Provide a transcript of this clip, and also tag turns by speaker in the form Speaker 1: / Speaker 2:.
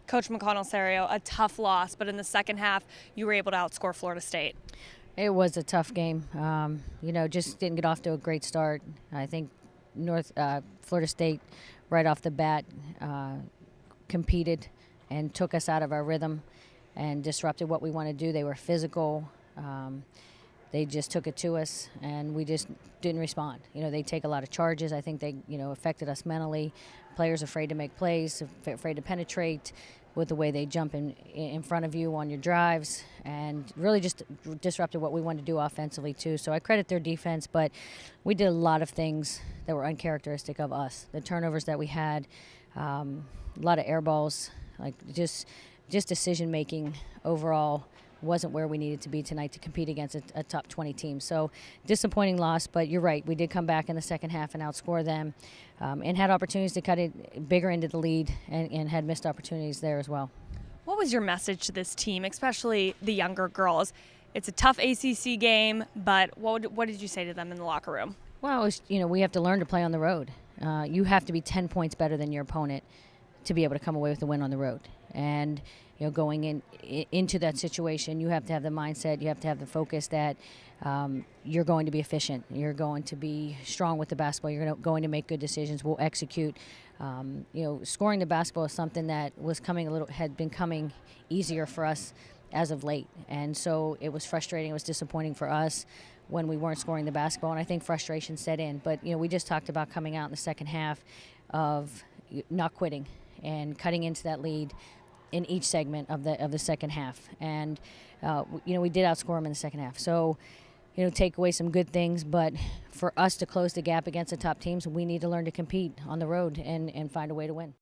Speaker 1: Coach McConnell-Serio, a tough loss, but in the second half, you were able to outscore Florida State.
Speaker 2: It was a tough game. Just didn't get off to a great start. I think Florida State, right off the bat, competed and took us out of our rhythm and disrupted what we want to do. They were physical. They just took it to us, and we just didn't respond. They take a lot of charges. I think they, affected us mentally. Players afraid to make plays, afraid to penetrate with the way they jump in front of you on your drives, and really just disrupted what we wanted to do offensively too. So I credit their defense, but we did a lot of things that were uncharacteristic of us. The turnovers that we had, a lot of air balls, like just decision making overall wasn't where we needed to be tonight to compete against a top 20 team. So disappointing loss, but you're right. We did come back in the second half and outscore them, and had opportunities to cut it bigger into the lead, and had missed opportunities there as well.
Speaker 1: What was your message to this team, especially the younger girls? It's a tough ACC game, but what did you say to them in the locker room?
Speaker 2: Well, we have to learn to play on the road. You have to be 10 points better than your opponent to be able to come away with a win on the road. And going into that situation, you have to have the mindset, you have to have the focus that you're going to be efficient, you're going to be strong with the basketball, you're going to make good decisions, we'll execute. Scoring the basketball is something that had been coming easier for us as of late, and so it was frustrating, it was disappointing for us when we weren't scoring the basketball, and I think frustration set in. But we just talked about coming out in the second half of not quitting and cutting into that lead in each segment of the second half, and we did outscore them in the second half. So take away some good things, but for us to close the gap against the top teams, we need to learn to compete on the road and find a way to win.